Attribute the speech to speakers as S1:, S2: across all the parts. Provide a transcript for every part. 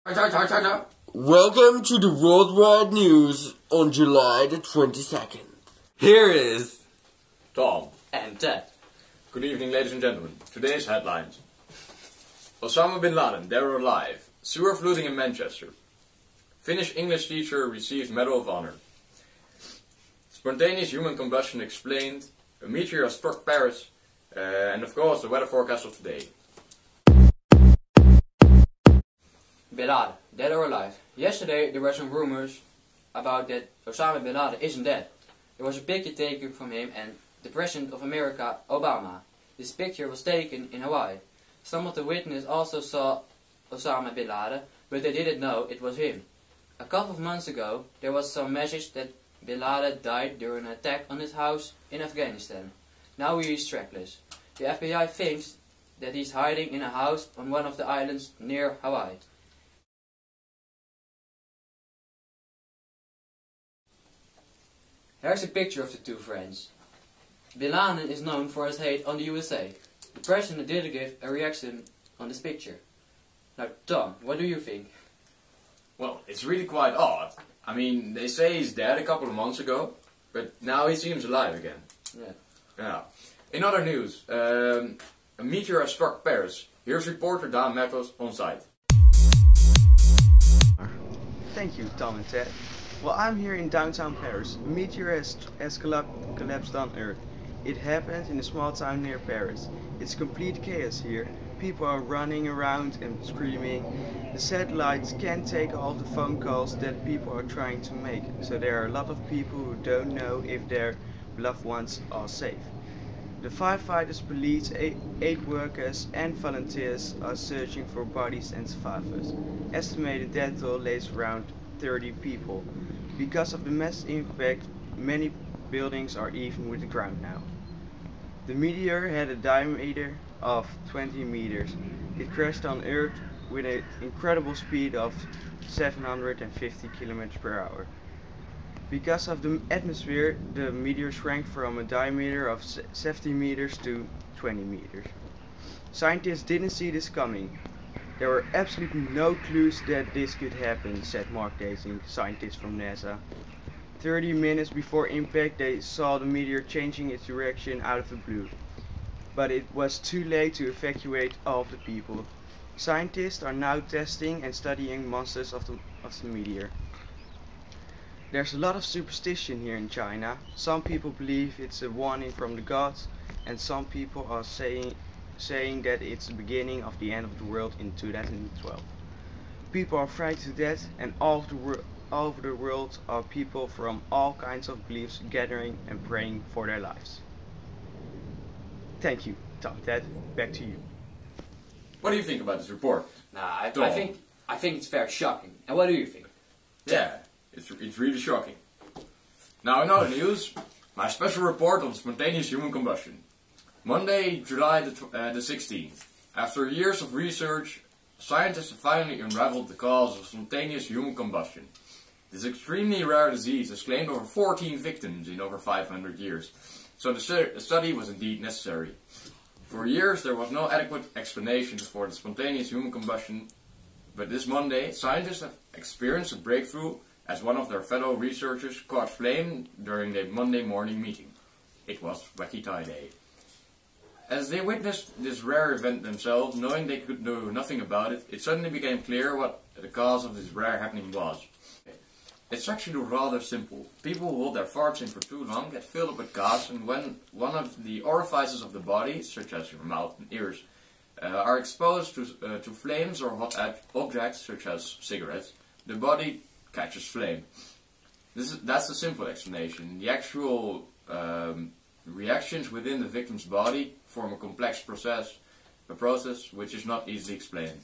S1: Welcome to the worldwide news on July the 22nd. Here is
S2: Tom
S3: and Ted.
S2: Good evening, ladies and gentlemen. Today's headlines. Osama bin Laden, dead or alive. Sewer flooding in Manchester. Finnish English teacher receives Medal of Honor. Spontaneous human combustion explained. A meteor has struck Paris. And of course, the weather forecast of today.
S3: Bin Laden, dead or alive? Yesterday there were some rumors about that Osama bin Laden isn't dead. There was a picture taken from him and the President of America, Obama. This picture was taken in Hawaii. Some of the witnesses also saw Osama bin Laden, but they didn't know it was him. A couple of months ago, there was some message that bin Laden died during an attack on his house in Afghanistan. Now he is trackless. The FBI thinks that he's hiding in a house on one of the islands near Hawaii. Here's a picture of the two friends. Bin Laden is known for his hate on the USA. The president did give a reaction on this picture. Now, Tom, what do you think?
S2: Well, it's really quite odd. I mean, they say he's dead a couple of months ago, but now he seems alive again. Yeah. In other news, a meteor has struck Paris. Here's reporter Daan Methorst on site.
S4: Thank you, Tom and Ted. Well, I'm here in downtown Paris. A meteor has collapsed on Earth. It happened in a small town near Paris. It's complete chaos here. People are running around and screaming. The satellites can't take all the phone calls that people are trying to make. So there are a lot of people who don't know if their loved ones are safe. The firefighters, police, aid workers and volunteers are searching for bodies and survivors. Estimated death toll lays around 30 people. Because of the massive impact, many buildings are even with the ground now. The meteor had a diameter of 20 meters. It crashed on Earth with an incredible speed of 750 kilometers per hour. Because of the atmosphere, the meteor shrank from a diameter of 70 meters to 20 meters. Scientists didn't see this coming. There were absolutely no clues that this could happen, said Mark Dazing, scientist from NASA. 30 minutes before impact, they saw the meteor changing its direction out of the blue. But it was too late to evacuate all of the people. Scientists are now testing and studying monsters of the meteor. There's a lot of superstition here in China. Some people believe it's a warning from the gods, and some people are saying that it's the beginning of the end of the world in 2012. People are frightened to death, and all over the world are people from all kinds of beliefs gathering and praying for their lives. Thank you, Tom. Ted, back to you.
S2: What do you think about this report?
S3: I think it's very shocking. And what do you think?
S2: Yeah, it's really shocking. Now in other news, my special report on spontaneous human combustion. Monday, July the 16th. After years of research, scientists have finally unraveled the cause of spontaneous human combustion. This extremely rare disease has claimed over 14 victims in over 500 years, so the study was indeed necessary. For years there was no adequate explanation for the spontaneous human combustion, but this Monday scientists have experienced a breakthrough as one of their fellow researchers caught flame during their Monday morning meeting. It was Wacky Tie Day. As they witnessed this rare event themselves, knowing they could do nothing about it, it suddenly became clear what the cause of this rare happening was. It's actually rather simple. People who hold their farts in for too long get filled up with gas, and when one of the orifices of the body, such as your mouth and ears, are exposed to flames or hot objects, such as cigarettes, the body catches flame. That's the simple explanation. The actual reactions within the victim's body form a complex process which is not easily explained.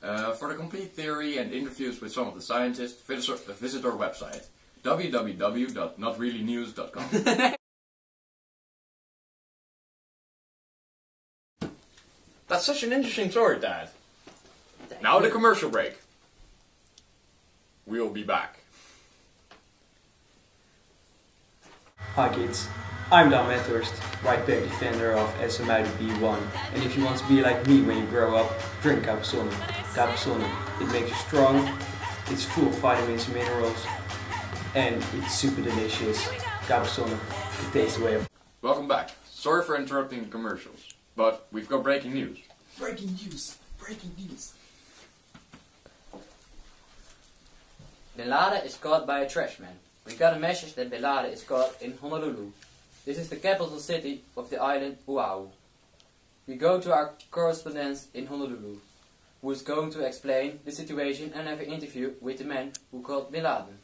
S2: For the complete theory and interviews with some of the scientists, visit our website www.notreallynews.com. That's such an interesting story, Dad. Now the commercial break. We'll be back.
S5: Hi kids, I'm Daan Methorst, right back defender of SMI B1, and if you want to be like me when you grow up, drink Capsona. Capsule. It makes you strong, it's full of vitamins and minerals, and it's super delicious. Capsule, it tastes away.
S2: Welcome back. Sorry for interrupting the commercials, but we've got breaking news.
S6: Breaking news! Breaking news!
S3: Bin Laden is caught by a trash man. We got a message that Bin Laden is caught in Honolulu. This is the capital city of the island Oahu. We go to our correspondent in Honolulu, who is going to explain the situation and have an interview with the man who caught Bin Laden.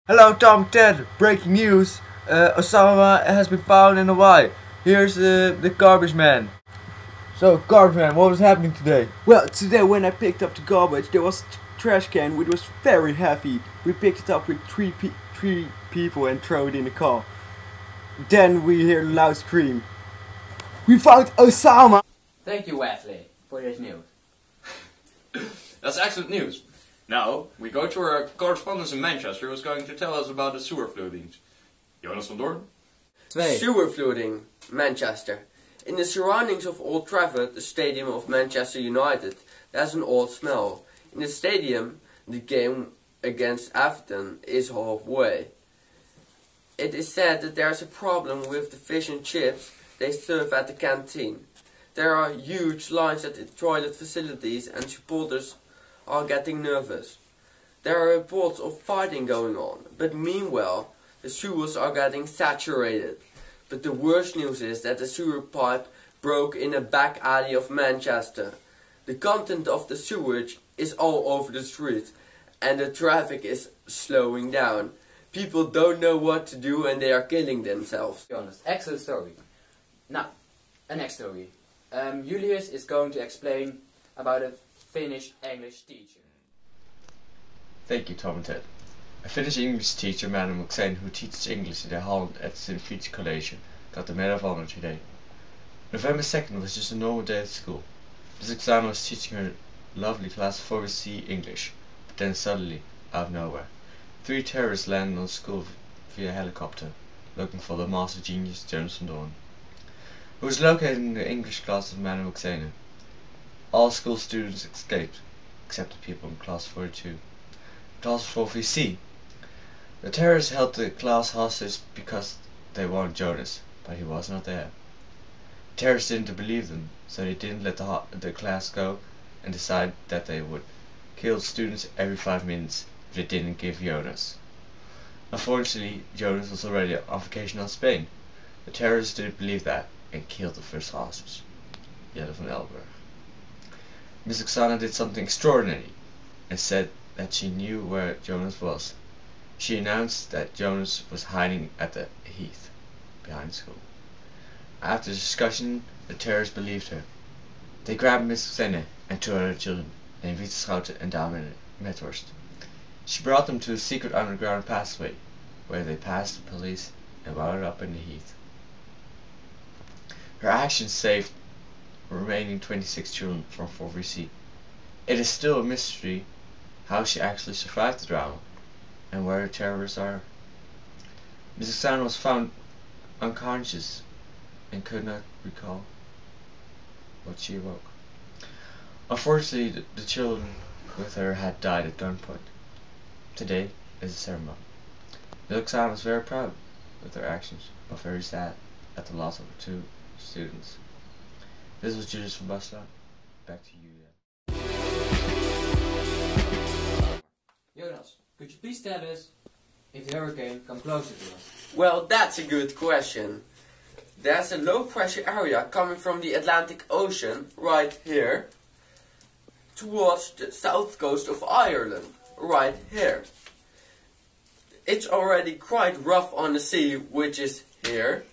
S7: Hello Tom, Ted, breaking news. Osama has been found in Hawaii. Here's the garbage man. So, garbage man, what was happening today?
S4: Well, today when I picked up the garbage, there was a trash can which was very heavy. We picked it up with three people and throw it in the car. Then we hear a loud scream. We found Osama!
S3: Thank you, Wesley, for this news.
S2: That's excellent news. Now, we go to our correspondent in Manchester who is going to tell us about the sewer floodings. Jonas van Doorn?
S1: Sewer flooding, Manchester. In the surroundings of Old Trafford, the stadium of Manchester United, there's an old smell. In the stadium, the game against Everton is halfway. It is said that there's a problem with the fish and chips they serve at the canteen. There are huge lines at the toilet facilities and supporters are getting nervous. There are reports of fighting going on, but meanwhile, the sewers are getting saturated. But the worst news is that the sewer pipe broke in a back alley of Manchester. The content of the sewage is all over the street and the traffic is slowing down. People don't know what to do and they are killing themselves.
S3: Jonas, excellent story. Now, a next story. Julius is going to explain about a Finnish English teacher.
S8: Thank you, Tom and Ted. A Finnish English teacher, Madam Moxane, who teaches English in Holland at St. Vitus College, got the Medal of Honor today. November 2nd was just a normal day at school. Miss Oksana was teaching her lovely class 4C English, but then suddenly, out of nowhere, 3 terrorists landed on the school via helicopter, looking for the master genius Jonas van Doorn, who was located in the English class of Madam Oksana. All school students escaped, except the people in class 42. Class 4VC. The terrorists held the class hostage because they wanted Jonas, but he was not there. The terrorists didn't believe them, so they didn't let the class go and decided that they would kill students every 5 minutes if they didn't give Jonas. Unfortunately, Jonas was already on vacation in Spain. The terrorists didn't believe that and killed the first hostage, Jelle from Elburg. Miss Oksana did something extraordinary and said that she knew where Jonas was. She announced that Jonas was hiding at the heath behind school. After discussion, the terrorists believed her. They grabbed Miss Oksana and 2 other children, named Wietse, Schouten and Daan and Methorst. She brought them to a secret underground passageway, where they passed the police and wound up in the heath. Her actions saved remaining 26 children from 4VC. It is still a mystery how she actually survived the drama and where the terrorists are. Miss Oksana was found unconscious and could not recall what she awoke. Unfortunately, the children with her had died at gunpoint. Today is the ceremony. Miss Oksana was very proud with her actions, but very sad at the loss of her 2 students. This was Julius from Bastelaar. Back to you,
S3: Jonas, could you please tell us if the hurricane come closer to us?
S1: Well, that's a good question. There's a low pressure area coming from the Atlantic Ocean, right here, towards the south coast of Ireland, right here. It's already quite rough on the sea, which is here.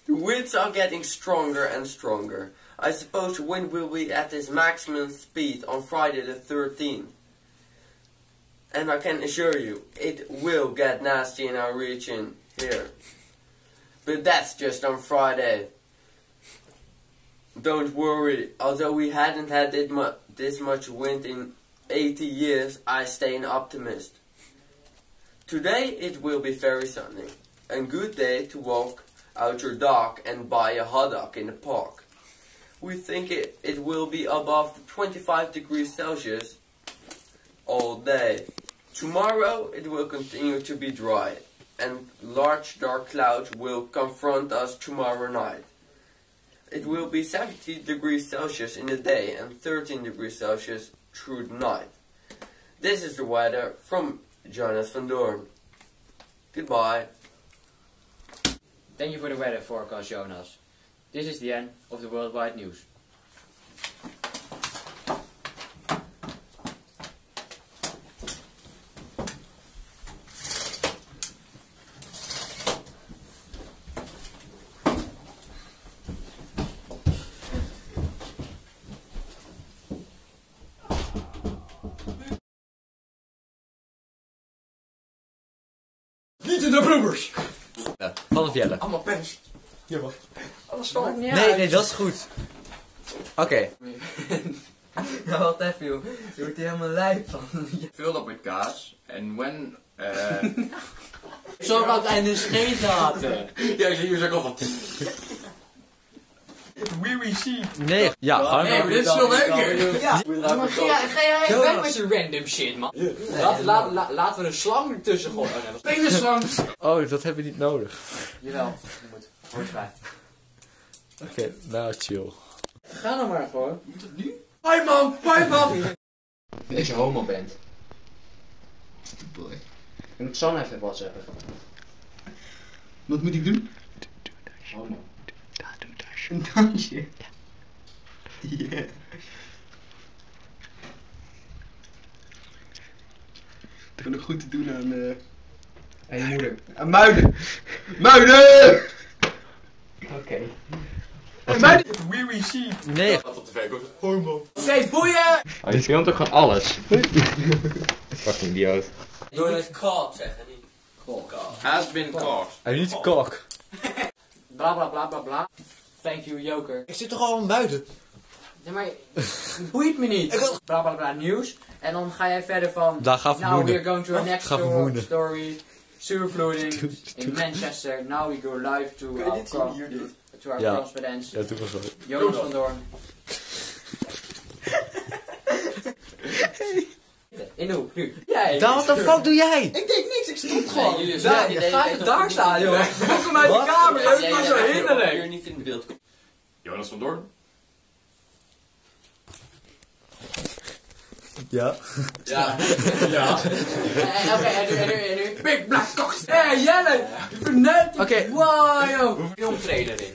S1: The winds are getting stronger and stronger. I suppose the wind will be at its maximum speed on Friday the 13th. And I can assure you, it will get nasty in our region here. But that's just on Friday. Don't worry, although we hadn't had this much wind in 80 years, I stay an optimist. Today it will be very sunny. A good day to walk out your dog and buy a hot dog in the park. we think it will be above 25 degrees Celsius all day. Tomorrow it will continue to be dry, and large dark clouds will confront us tomorrow night. It will be 70 degrees Celsius in the day and 13 degrees Celsius through the night. This is the weather from Jonas van Doorn. Goodbye.
S3: Thank you for the weather forecast, Jonas. This is the end of the worldwide news.
S2: Niet in de Bloopers!
S7: Van of Jelle?
S2: Allemaal pens.
S6: Jawel.
S2: Alles valt.
S7: Nee, dat is goed. Oké.
S3: Nou, wat even joh. Je wordt hier helemaal lijp van.
S2: Filled up with gas. And when...
S3: Zo kan het einde scheet laten.
S2: Ja, ik zie hier zo al van...
S6: Wee see.
S7: Nee, ja, gewoon.
S2: Nee, maar dit is veel leuker.
S3: Ja. Maar ga jij weg met je random shit, man. Laten we een slang ertussen gooien.
S2: Penisslang.
S7: Oh, dat hebben we niet nodig.
S3: Jawel, je moet. Hoort bij.
S7: Oké, nou chill.
S3: Ga nou maar gewoon.
S2: Moet het nu? Hoi man!
S3: Als je homo bent.
S6: Boy.
S3: Je moet Sam even wat zeggen.
S6: Wat moet ik doen?
S3: Homo.
S6: Een dansje. Yeah. Het is nog goed te doen aan
S3: En je moeder.
S6: aan muiden. Muiden!
S3: Oké.
S6: Muiden! Wee see.
S7: Nee.
S2: Wat op tv komt.
S6: Homo.
S3: Hey, boeien!
S8: Oh, je filmt toch gewoon alles? Fucking idioot.
S1: Je moet het caught zeggen, niet
S2: Has been caught.
S7: Hij niet kok.
S3: Bla bla bla bla bla. Thank you, Joker.
S7: Ik zit toch al aan buiten?
S3: Nee, maar boeit me niet. Bla bla bla nieuws. En dan ga jij verder van.
S7: Daar ga
S3: Now
S7: vermoeden.
S3: we're going to our next
S7: Ga vermoeden.
S3: story. Sewer flooding in Manchester. Now we go live to our
S7: Ja.
S3: correspondent.
S7: Ja, doe maar zo.
S3: Jonas van Doorn. In de hoek, nu. Jij.
S7: Daan, wat de fuck doe jij?
S6: Ik deed niks, ik stond gewoon.
S1: Julius,
S3: Daan, ga even daar staan, joh. Kom uit de kamer, joh. Dat is zo hinderlijk.
S1: hier niet in beeld komt.
S2: Jonas van Doorn.
S7: Ja.
S1: Ja.
S2: Ja.
S3: Oké, en nu. Big Black Cox. Hé, Jelle. Net.
S7: Oké.
S3: Wow, joh. Filmtrailer in.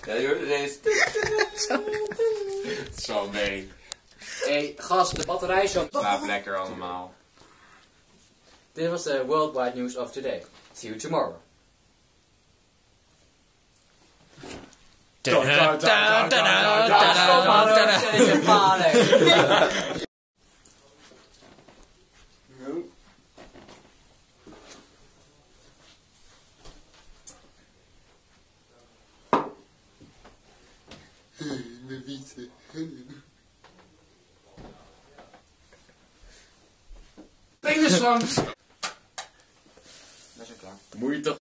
S1: Ja, je hoort ineens.
S2: Zo mee.
S3: Hé, gast, de batterij is zo.
S2: Slaap lekker allemaal.
S3: Dit was de worldwide news of today. See you tomorrow.
S6: Mijn Wietse.
S2: Penisslang.
S3: Dat is klaar.
S2: Moet je toch...